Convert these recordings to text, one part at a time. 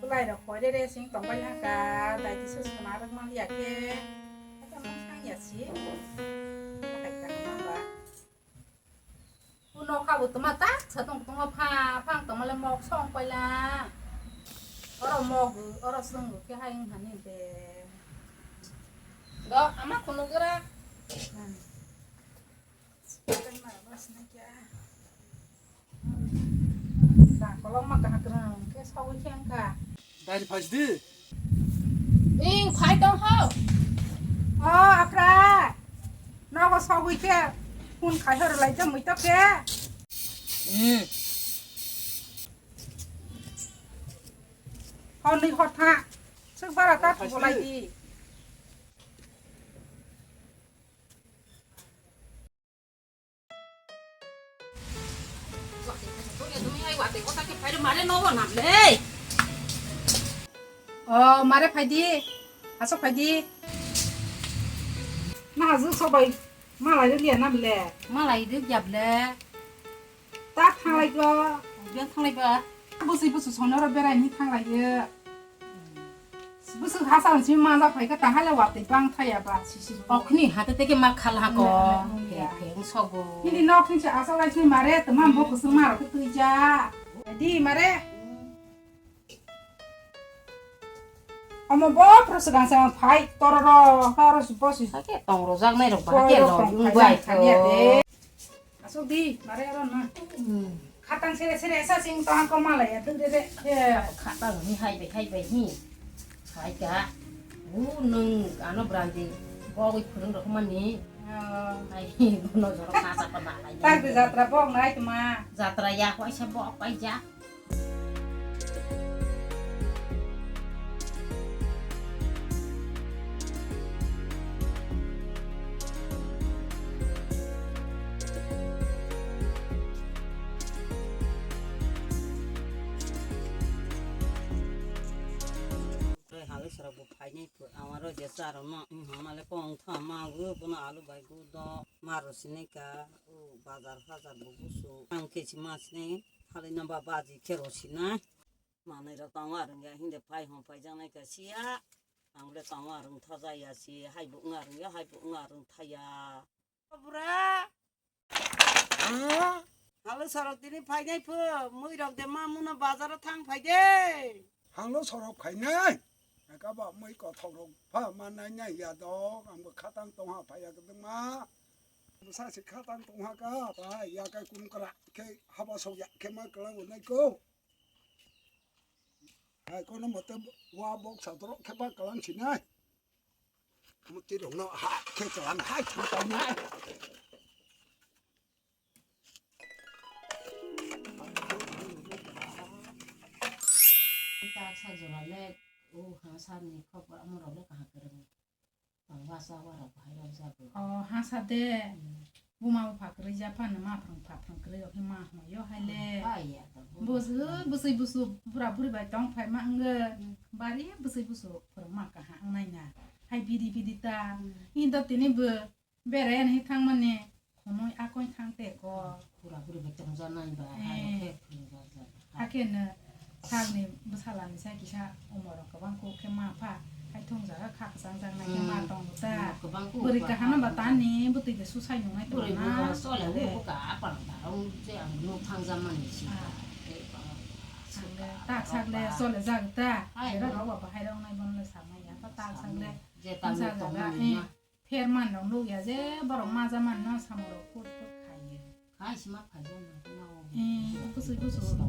lại được khói đây sinh tổng bay lang cả đại tí số mà rất mongอยากแกจะมองข้างอยากสิไปกันมาบ้าคุณน้องข้าวตัวมาตักเธอต้องมาพาพังต้องมาละหมอกช่องไปละเราหมอกเราซึ่งแค่ให้หันนี่เด้ก็อามาคุณลูกก็เป็นมาบ้านนะจ๊ะด่าก็ลองมากระหักกระหังแค่เช้าเที่ยงค่ะได้พอดีอิงไผ่ต้องเข้าอ๋ออัคราน้องก็เช้าแค่คุณขายเท่าไรจะไม่ต้องแก่พอนี่ฮอตฮะซึ่งบ้านเราตัดอะไรดีมาได้ไฟดีอาสกไฟดีน่าซื้อสบายมาอะไรเรียนนั่นแหละมาอะไรดึกหยับเลยตัดทางอะไรก็เรื่องทางอะไรบ้างบุษบุษสอนเราเบรนี่ทางอะไรเยอะบุษหาสารชิมมาจากไปก็ต่างให้เราวัดติดบ้างไทยบ้างชิออกนี่หาแต่เด็กมาคัลฮะก็เพลงชอบนี่นอกที่จะอาศัยชิมมาเร่แต่มันบอกซึ่งมาเราคือจ้าดีมาเร่เอามาบอกเพราะสิ่งที่เราไพ่ตอรอฮารุสบอสิสักแค่ต้องรู้จักไม่รู้บ้างแค่เรายุ่งไว้ขันเนี่ยเด้อาสุดีมาเร่ร้อนนะขัดตั้งเสร็จเสร็จสิ่งต่างก็มาเลยตึ้งเด้ขัดตั้งนี่ให้ไปนี่ขายกะโอ้นึงอันนั้นบรายดีบอกอีกคนนึงเราเข้ามานี้ไอ้น้อยเราขาสับปะอะไรตั้งแต่จัตราบอกไหนจะมาจัตรายาไว้ใช้บอกไปจ้ะสระบุไฟนี่เพื่อเอามาเราจะสารมาหามาเลยปองทำมาเออปนอาลูใบกูดอมารุสินิกาโอ้บาซาร์บุกุสุอังเคชิมาสเนฮารินับบาจีเคโรชินะมาในเราต้องว่าเรื่องหินเดไฟของไฟจังในกษียอังเลต้องว่าเรื่องท้าใจยาสีให้บุกงาเรื่องให้บุกงาเรื่องทายาบุระฮัลโหลสระตีนี่ไฟนี่เพื่อมือเราเดมามุนบาซาร์ทางไฟเด้ฮัลโหลสระไข่ไงก็บอกไม่ก็ทองลงผ้ามันในใหญ่ยาดอกอันก็ข้าตั้งตรงหาพยากรมาภาษาสิข้าตั้งตรงหากาไปยาไก่กุมกระแค่ฮับสอยาแค่มากระวันในกูไอ้คนนั้นมาเตว่าบอกสาวตรแค่มากระลังสินายมุติดงเนาะหาแค่กระลังหายทำตอนไหนตาสันจระเล็กโอ้หาสันนี่ครอบว่าเราเล็กหากระมังบางว่าซาว่าเราไปเราจะไปอ๋อหาสัตเด้บุมาผักริยาพันมาพังผักพังกระยอกมาหัวย่อให้เล่บุษบุษบุราบุริใบต้องไฟมาเงือบารีบุษพรมากะหางในน่ะให้พีดีตาอินดตินี่เบเบรนให้ทางมันเนี่ยคนน้อยอาก้อยทางเตะก็บุราบุริใบจังจันนั่นแบบให้แค่คือว่าจะอาเกนทางนี้บุษลานิสัยกิชาอมรกับบังโคเข้มาผ้าให้ทุ่งจากข้าสังจังในเข้มาตองแต่บริการนั้นบัตานี้บุตรจะสู้ใช้อยู่ในตัวนะโซ่แล้วลูกก็อาปังแต่เราจะเอาลูกทางจำมันนี่สิตากชักเลยโซ่เลยจังแต่เดี๋ยวเราบอกให้เราในบนเลยสามอย่างก็ตากชักเลยตากชักเลยเพียรมันเราลูกอย่าเจ๊บรมมาจะมันน่าสมรภูมิขายขายสมัครขายยังไงเราผู้ซื้อ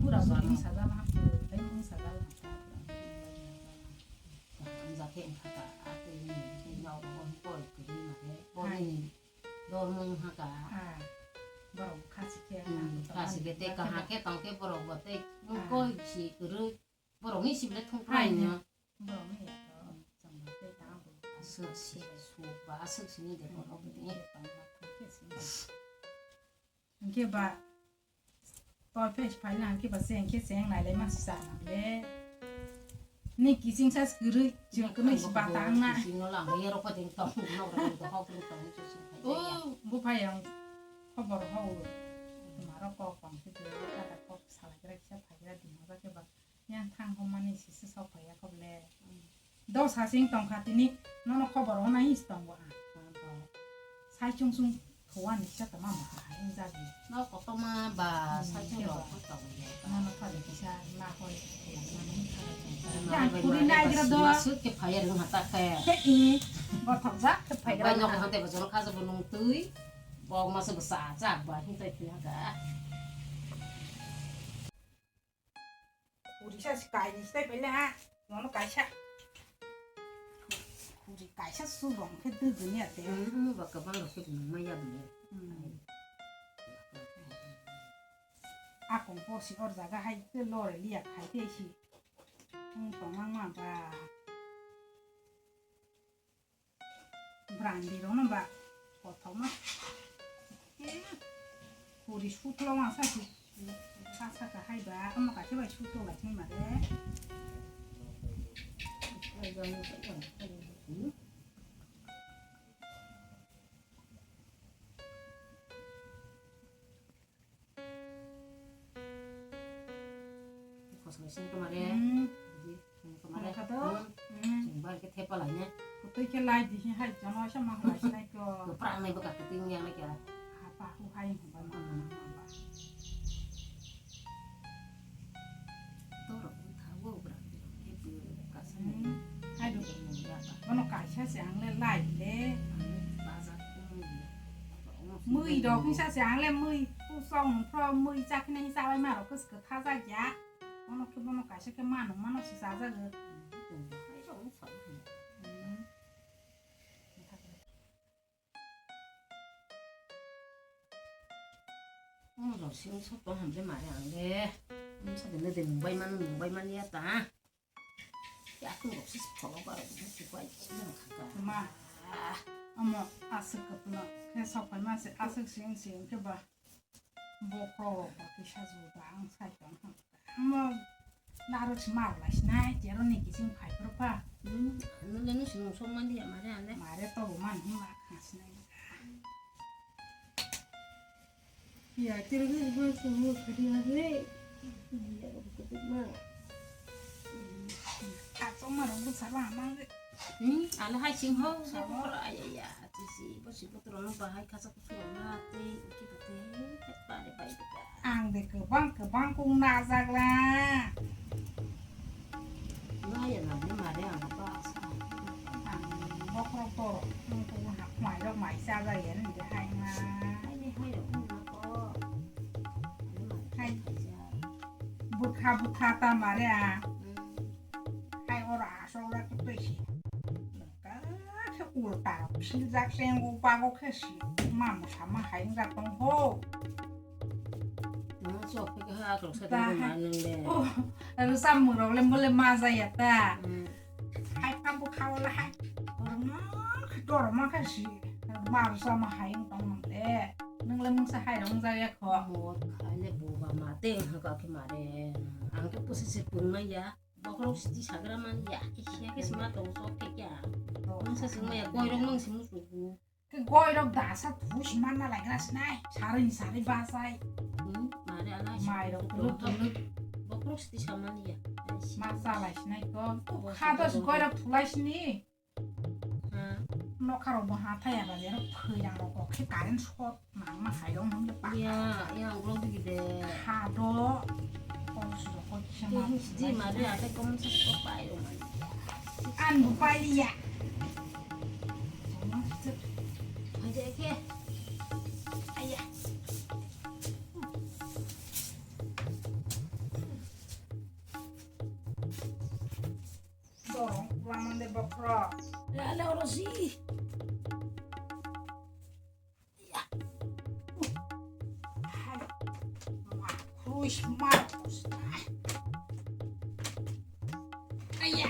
ผู้รับซื้อสาระมาได้มึงสาระจะเห็นค่ะอาเตนี่ที่เราคนป่วยก็ดีมาเลยป่วยโดนมึงฮะกะบรมคาสิเกคาสิเกเตกะฮะแค่ต้องแค่บรมว่าเตมึงก็สิหรือบรมนี่สิบเล็ดทุ่งไพรเนี่ยบรมนี่ก็จำเป็นเตตามสึกสิสูบว่าสึกสินี่เดี๋ยวเราไปนี่ต้องมาทุกข์สิมันเกี่ยวกับตอนเพจภายหลังเกี่ยวกับเสียงไหนเลยมาสื่อสารเลยนี่กี่สิ่งสักคือจึงก็ไม่สิบาตังนะสิ่งนั้นหลังเดี๋ยวเราก็ต้องเราต้องเข้าถึงตรงนี้จุดสุดท้ายโอ้บุพยังเขาบอกเขามาเราก็ฟังที่เดียวก็แต่ก็สารก็ได้แค่ภายได้ดีมากก็แบบ yang thang homani si so pa ya ko le do sa sing tong kha tini no no kho bor na is tong wa sai chung sung thoan ni sa ta ma ma in za gi nó có tôm bà sai cho nó có tàu no no pha de ki sa ma ko ya ya kuri nai gra do sức cái phải đừng hạt ta kè ke i bo thok za ke phai bây gra giờ cái thằng tây bây giờ nó khá là nông tưới bò mà sự xả chạc bà không tây kia cả 우리 샷 가이 니 스타일 별래 하 너는 가이 샷 우리 가이 샷 수롱 그 뜨드니 어때 và các bạn là cái mấy giờ bị 아 공포시 어르자가 하이 그 로레 리아 가이 대시 동망만 봐 브란디로는 봐 보통은 우리 슈트로만 사실 사사가 하이바 엄마가 제발 슈트로 같은 말에 bây giờ nó sẽ có sự sinh cơ mà đấy cơ mà đấy chừng bao cái thép lại nhé 그때 이렇게 라이드 할 있잖아 샤마 라이드 그 cái 프랑 này có cả cái tiếng nhang này kìa 아빠 후하이 한번 만나봐 tôi rồi cũng tháo vô bữa cái bữa cả sáng 하이도 này 너는 가샤시 안래 라이드 바자 mười đồ cũng sao sáng lên mười u xong pro mười chắc cái này sao ai mà nó cứ cứ tha ra giá nó cứ nó cái cái mà nó chỉ sao ra được rồi xin sắp có hầm cái mải hàng đấy sao đến đây đừng bay man nhé ta ya không có sức phở vào nó chỉ quay chỉ là khá mà 어머 아스크구나 그래서 얼마씩 아스크싱싱 그봐 보고 그 샤즈우방 사이방 어머 나로 지말라시나 제로니 기신 파이프로파 nó lên nó sử dụng xong man đi mà đấy anh đấy 말에 또 오만 힘막 하시네 야 저기 벌써 뭐 그래야 돼 아 정말 너무 사랑하는 à nó hai xin hô sao có lại vậy dạ thì gì bác sĩ bác tôi nó bà hai cá sấu sấu là tê cái tê hết ba để bay được cả 안 돼, 그 방송 나자라. nó giờ làm cái mà đấy à nó có 뭐 그런 거, 그거 많이 좀 많이 싸가 얘는 이제 하이나. hay đi hay được không nó có 하이, 부타 말이야. 하이 오라, 소라 또 있지. 그 울다, 신작 생고 빠고 캐시. 마음 참아 하인가 동호. nó cho cái hai rồi sẽ đem mà lên rồi sao mưa rồi lên lên ma ra vậy ta? Hai pan bu khao là hai. Rồi nó cái đồ mà cái gì? Mà sao mà hai đồng bằng đấy? Nâng lên mông sẽ hai đồng ra vậy khó. một cái này bố bà mà tên hay có cái mà đấy ăn cái bữa sẽ bún mà ya bố không chỉ sáng ra mà ya cái gì mà tàu số cái kia nó sẽ sinh mà coi trong mông sinh một 그 고이로 다사 두시만 나라 그랬으나 사리 바사이 mà đấy anh ấy 마이로 bố 그룹 không chỉ sáng mà ya 마사라시나 이거 하도스 고이로 풀라시니 노카로 뭐 하타야 가지고 그냥로 꼭 가는 소 막마 하용 넘게 빠 ya 그런 게 돼. 하도 공수도 고치마 gì mà đấy anh ấy cũng sẽ có phải rồi 안 부파이야 이제 이렇게 아야 dorong laman de bokro là rồi gì Cruz Marcos. Aia.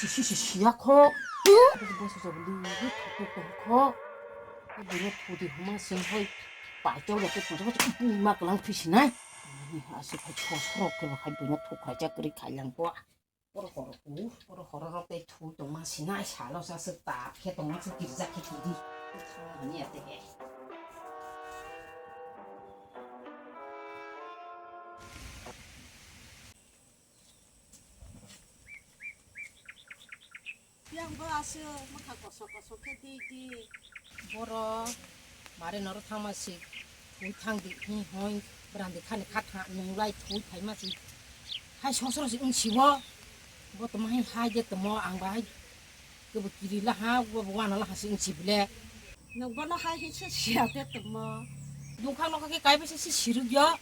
시시시시야커 무슨 소리 톡톡톡커 이번에 도디 엄마 생활 빠져가 또 도저가 막 그랑 피시나 아시 파초 서럽게 막 이번에 톡하자 그리 갈량 봐 보러 때 투도 마시나 샤로사 스타 개동 마스 기자 기디 아니야 되게 양보하셔 뭐 갖고 속게 되지 보러 말에 너로 타마시 우탕디 호인 브란디 칸에 카타 농라이 투 타이마시 하이 소소로시 응시워 뭐또 많이 하이게 또뭐 안바이 그 길이라 하고 뭐하나라 하시 응시블래 너보나 하이치 시야 됐더뭐 누카노 가게 가이베시 시르겨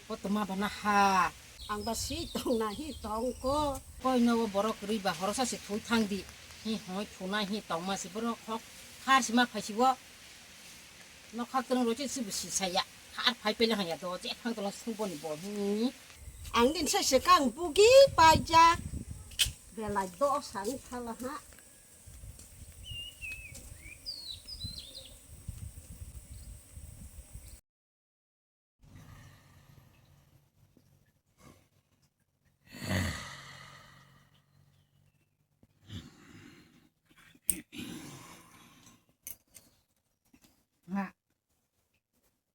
뭐또 마바나 하 안바시 동나히 동고 거이 너워 보러 그리바 허러사시 투탕디 히 호이 투나히 동마시 보러 콕 하시마 파시워 너 각도는 로지 스부시 사야 하 파이펠랑 하야 너 제팡도랑 승본이 뭐니 안긴 세시강 부기 빠자 벨라 도산 칼라하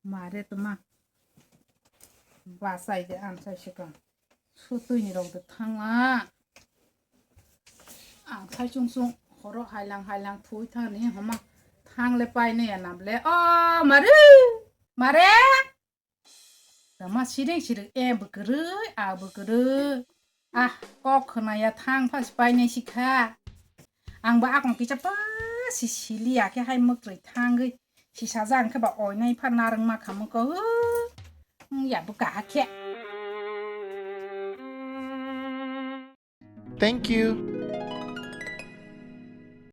말해 또마 와사이데 안사 시간 수뚜이니랑도 탕아 아 살중송 허러 하이랑 투이타니 허마 탕레 빠이네 남레 마르 마레 나마 시랭 에 부그르 아 부그르 아 꼭크나야 탕 파스 빠이네 시카 앙바 아공 기차빠 시실리아 ke hai mak trai thang gei si sa jang ke ba oi nai phan na rang ma kham ko ya bu ka ke Thank you.